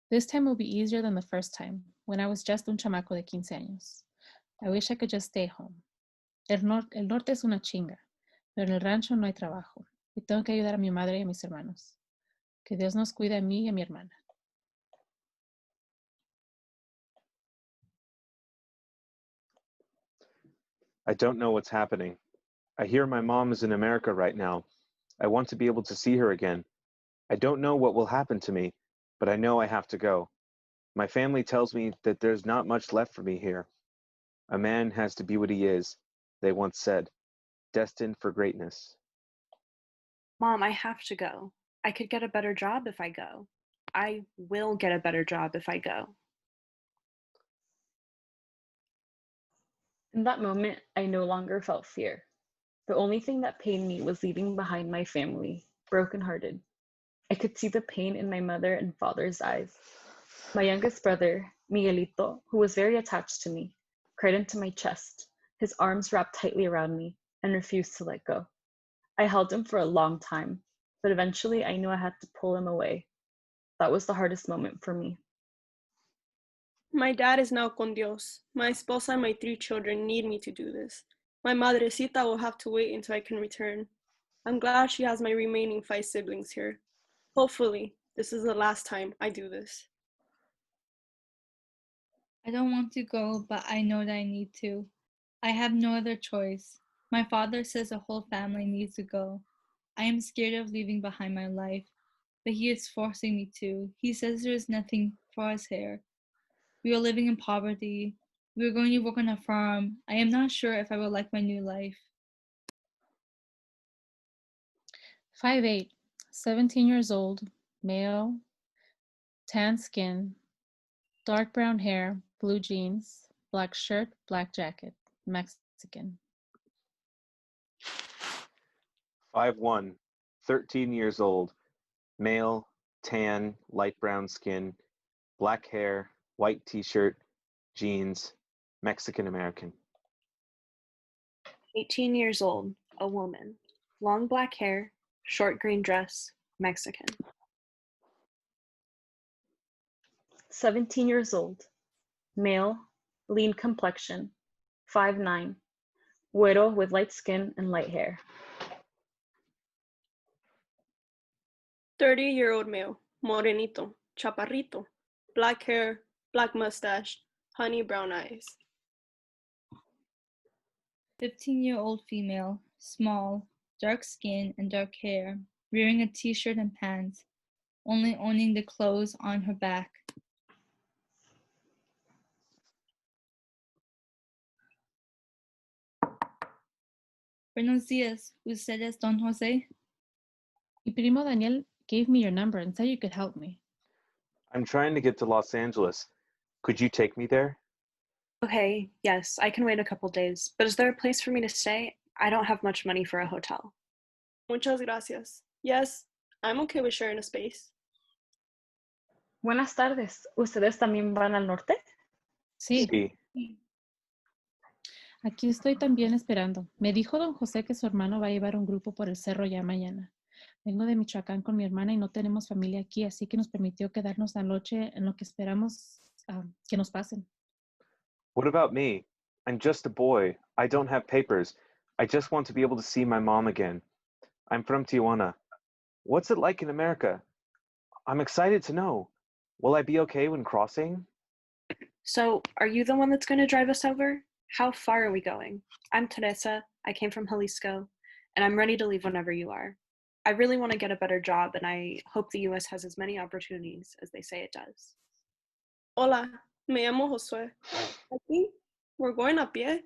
This time will be easier than the first time, when I was just un chamaco de 15 años. I wish I could just stay home. El norte es una chinga, pero en el rancho no hay trabajo. Y tengo que ayudar a mi madre y a mis hermanos. Que Dios nos cuide a mí y a mi hermana. I don't know what's happening. I hear my mom is in America right now. I want to be able to see her again. I don't know what will happen to me, but I know I have to go. My family tells me that there's not much left for me here. A man has to be what he is, they once said, destined for greatness. Mom, I have to go. I could get a better job if I go. I will get a better job if I go. In that moment, I no longer felt fear. The only thing that pained me was leaving behind my family, brokenhearted. I could see the pain in my mother and father's eyes. My youngest brother, Miguelito, who was very attached to me, cried into my chest, his arms wrapped tightly around me, and refused to let go. I held him for a long time, but eventually I knew I had to pull him away. That was the hardest moment for me. My dad is now con Dios. My esposa and my 3 children need me to do this. My madrecita will have to wait until I can return. I'm glad she has my remaining 5 siblings here. Hopefully, this is the last time I do this. I don't want to go, but I know that I need to. I have no other choice. My father says the whole family needs to go. I am scared of leaving behind my life, but he is forcing me to. He says there is nothing for us here. We are living in poverty. We are going to work on a farm. I am not sure if I will like my new life. 5'8", 17 years old, male, tan skin, dark brown hair, blue jeans, black shirt, black jacket, Mexican. 5'1", 13 years old, male, tan, light brown skin, black hair, white t-shirt, jeans, Mexican American. 18 years old, a woman, long black hair, short green dress, Mexican. 17 years old, male, lean complexion, 5'9", güero with light skin and light hair. 30-year-old male, morenito, chaparrito, black hair, black mustache, honey brown eyes. 15-year-old female, small, dark skin and dark hair, wearing a t-shirt and pants, only owning the clothes on her back. Buenos días, ¿usted es Don José? Mi primo Daniel gave me your number and said you could help me. I'm trying to get to Los Angeles. Could you take me there? Okay, yes, I can wait a couple days, but is there a place for me to stay? I don't have much money for a hotel. Muchas gracias. Yes, I'm okay with sharing a space. Buenas tardes, ¿ustedes también van al norte? Sí. Sí. Aquí estoy también esperando. Me dijo don José que su hermano va a llevar un grupo por el cerro ya mañana. Vengo de Michoacán con mi hermana y no tenemos familia aquí, así que nos permitió quedarnos la noche en lo que esperamos que nos pasen. What about me? I'm just a boy. I don't have papers. I just want to be able to see my mom again. I'm from Tijuana. What's it like in America? I'm excited to know. Will I be okay when crossing? So, are you the one that's going to drive us over? How far are we going? I'm Teresa. I came from Jalisco, and I'm ready to leave whenever you are. I really want to get a better job, and I hope the US has as many opportunities as they say it does. Hola, me llamo Josué. Aquí, we're going a pie,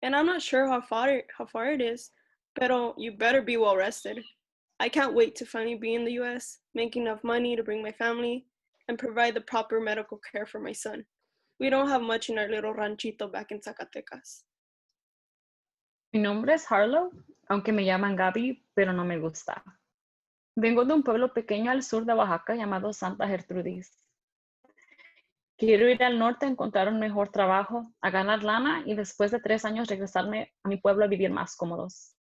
and I'm not sure how far it is, pero you better be well rested. I can't wait to finally be in the US, make enough money to bring my family, and provide the proper medical care for my son. We don't have much in our little ranchito back in Zacatecas. Mi nombre es Harlow, aunque me llaman Gaby, pero no me gusta. Vengo de un pueblo pequeño al sur de Oaxaca llamado Santa Gertrudis. Quiero ir al norte a encontrar un mejor trabajo, a ganar lana y después de 3 años regresarme a mi pueblo a vivir más cómodos.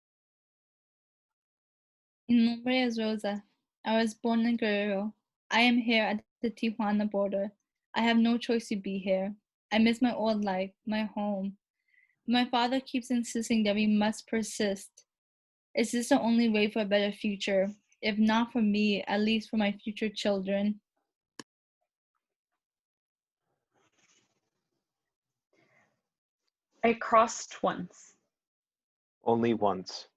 Mi nombre es Rosa. I was born in Guerrero. I am here at the Tijuana border. I have no choice to be here. I miss my old life, my home. My father keeps insisting that we must persist. Is this the only way for a better future? If not for me, at least for my future children. I crossed once. Only once.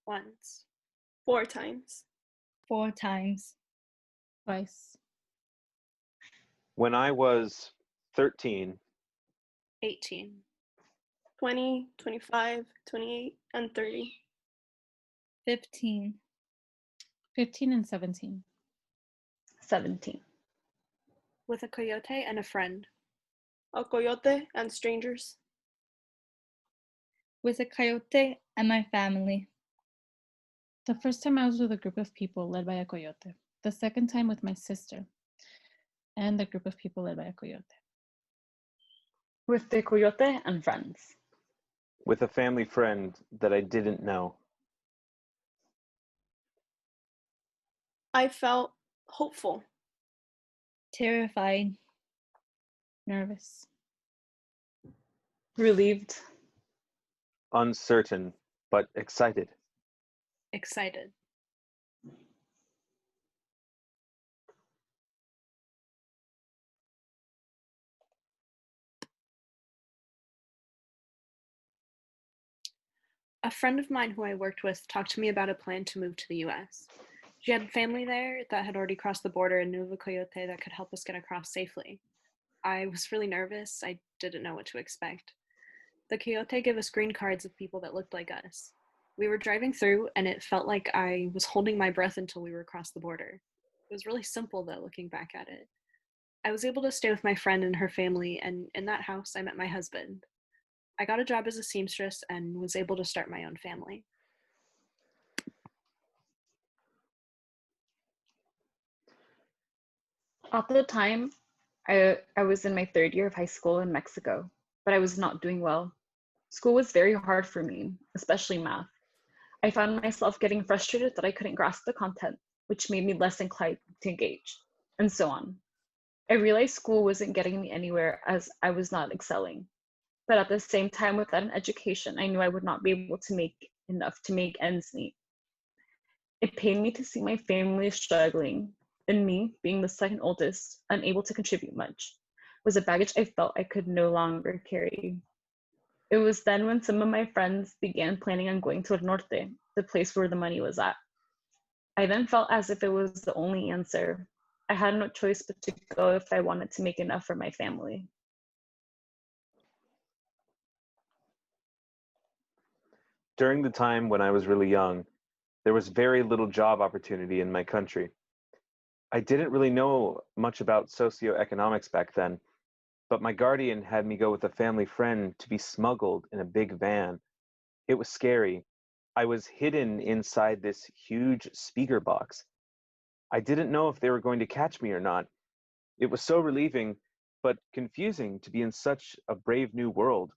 Once. 4 times. 4 times. Twice. When I was 13, 18. 20, 25, 28, and 30. 15. 15 and 17. 17. With a coyote and a friend. A coyote and strangers. With a coyote and my family. The first time I was with a group of people led by a coyote. The second time with my sister and a group of people led by a coyote. With the coyote and friends. with a family friend that I didn't know. I felt hopeful. Terrified. Nervous. Relieved. Uncertain, but excited. Excited. A friend of mine who I worked with talked to me about a plan to move to the US. She had family there that had already crossed the border and knew of a coyote that could help us get across safely. I was really nervous. I didn't know what to expect. The coyote gave us green cards of people that looked like us. We were driving through, and it felt like I was holding my breath until we were across the border. It was really simple, though, looking back at it. I was able to stay with my friend and her family, and in that house, I met my husband. I got a job as a seamstress and was able to start my own family. At the time, I was in my third year of high school in Mexico, but I was not doing well. School was very hard for me, especially math. I found myself getting frustrated that I couldn't grasp the content, which made me less inclined to engage, and so on. I realized school wasn't getting me anywhere as I was not excelling. But at the same time, without an education, I knew I would not be able to make enough to make ends meet. It pained me to see my family struggling, and me, being the second oldest, unable to contribute much, was a baggage I felt I could no longer carry. It was then when some of my friends began planning on going to El Norte, the place where the money was at. I then felt as if it was the only answer. I had no choice but to go if I wanted to make enough for my family. During the time when I was really young, there was very little job opportunity in my country. I didn't really know much about socioeconomics back then, but my guardian had me go with a family friend to be smuggled in a big van. It was scary. I was hidden inside this huge speaker box. I didn't know if they were going to catch me or not. It was so relieving, but confusing to be in such a brave new world.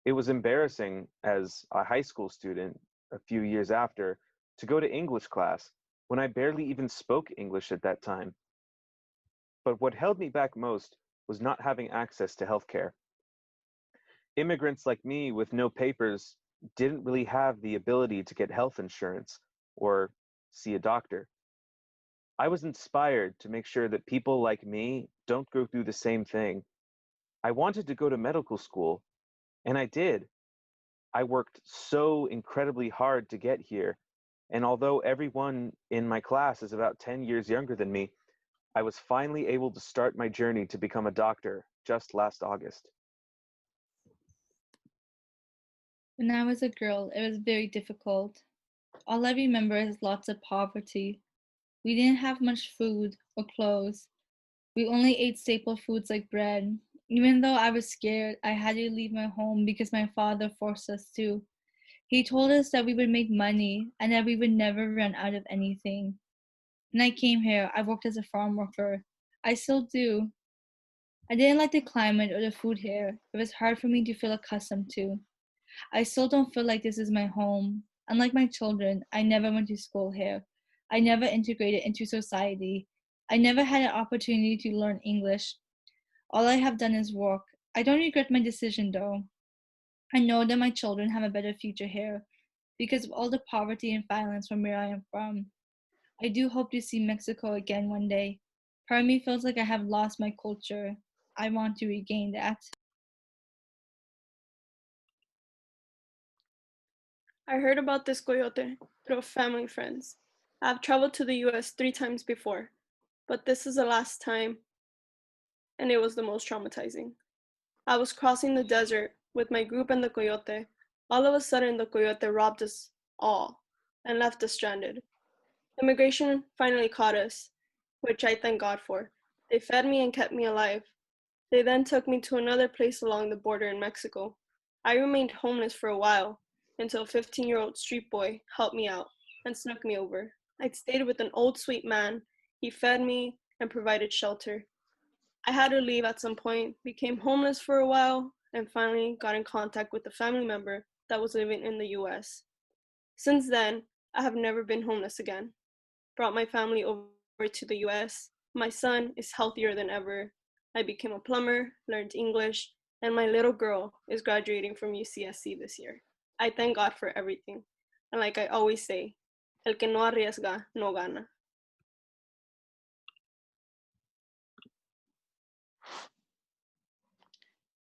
It was embarrassing as a high school student a few years after to go to English class when I barely even spoke English at that time. But what held me back most was not having access to healthcare. Immigrants like me with no papers didn't really have the ability to get health insurance or see a doctor. I was inspired to make sure that people like me don't go through the same thing. I wanted to go to medical school, and I did. I worked so incredibly hard to get here, and although everyone in my class is about 10 years younger than me, I was finally able to start my journey to become a doctor just last August. When I was a girl, it was very difficult. All I remember is lots of poverty. We didn't have much food or clothes. We only ate staple foods like bread. Even though I was scared, I had to leave my home because my father forced us to. He told us that we would make money and that we would never run out of anything. When I came here, I worked as a farm worker. I still do. I didn't like the climate or the food here. It was hard for me to feel accustomed to. I still don't feel like this is my home. Unlike my children, I never went to school here. I never integrated into society. I never had an opportunity to learn English. All I have done is work. I don't regret my decision though. I know that my children have a better future here because of all the poverty and violence from where I am from. I do hope to see Mexico again one day. Part of me feels like I have lost my culture. I want to regain that. I heard about this coyote through family friends. I've traveled to the US 3 times before, but this is the last time, and it was the most traumatizing. I was crossing the desert with my group and the coyote. All of a sudden, the coyote robbed us all and left us stranded. Immigration finally caught us, which I thank God for. They fed me and kept me alive. They then took me to another place along the border in Mexico. I remained homeless for a while until a 15-year-old street boy helped me out and snuck me over. I'd stayed with an old sweet man. He fed me and provided shelter. I had to leave at some point, became homeless for a while, and finally got in contact with a family member that was living in the US. Since then, I have never been homeless again. Brought my family over to the US. My son is healthier than ever. I became a plumber, learned English, and my little girl is graduating from UCSC this year. I thank God for everything. And like I always say, el que no arriesga, no gana.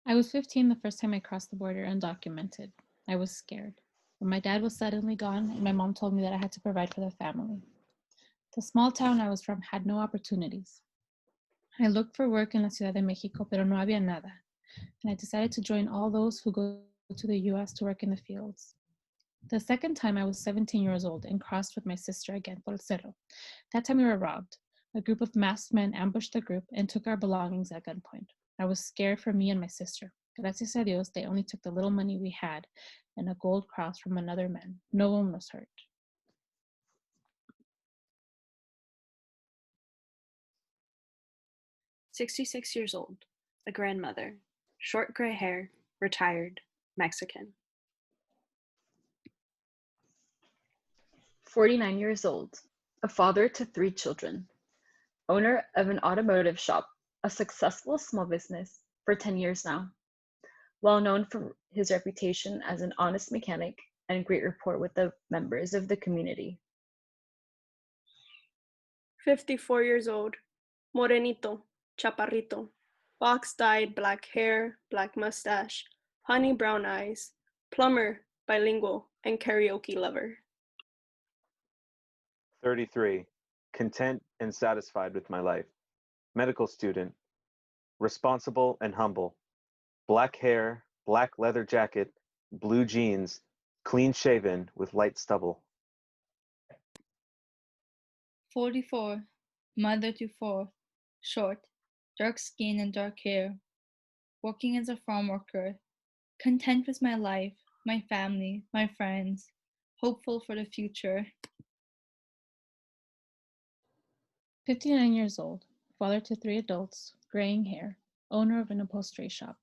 I was 15 the first time I crossed the border undocumented. I was scared. But my dad was suddenly gone, and my mom told me that I had to provide for the family. The small town I was from had no opportunities. I looked for work in La Ciudad de Mexico, pero no había nada, and I decided to join all those who go to the US to work in the fields. The second time I was 17 years old and crossed with my sister again por el cerro. That time we were robbed. A group of masked men ambushed the group and took our belongings at gunpoint. I was scared for me and my sister. Gracias a Dios, they only took the little money we had and a gold cross from another man. No one was hurt. "66 years old, a grandmother, short gray hair, retired, Mexican." 49 years old, a father to 3 children, owner of an automotive shop, a successful small business for 10 years now, well known for his reputation as an honest mechanic and great rapport with the members of the community. 54 years old, morenito, chaparrito, box-dyed black hair, black mustache, honey brown eyes, plumber, bilingual, and karaoke lover. 33. Content and satisfied with my life. Medical student. Responsible and humble. Black hair, black leather jacket, blue jeans, clean shaven with light stubble. 44, mother to 4, short, dark skin and dark hair, working as a farm worker, content with my life, my family, my friends, hopeful for the future. 59 years old, father to 3 adults, graying hair, owner of an upholstery shop.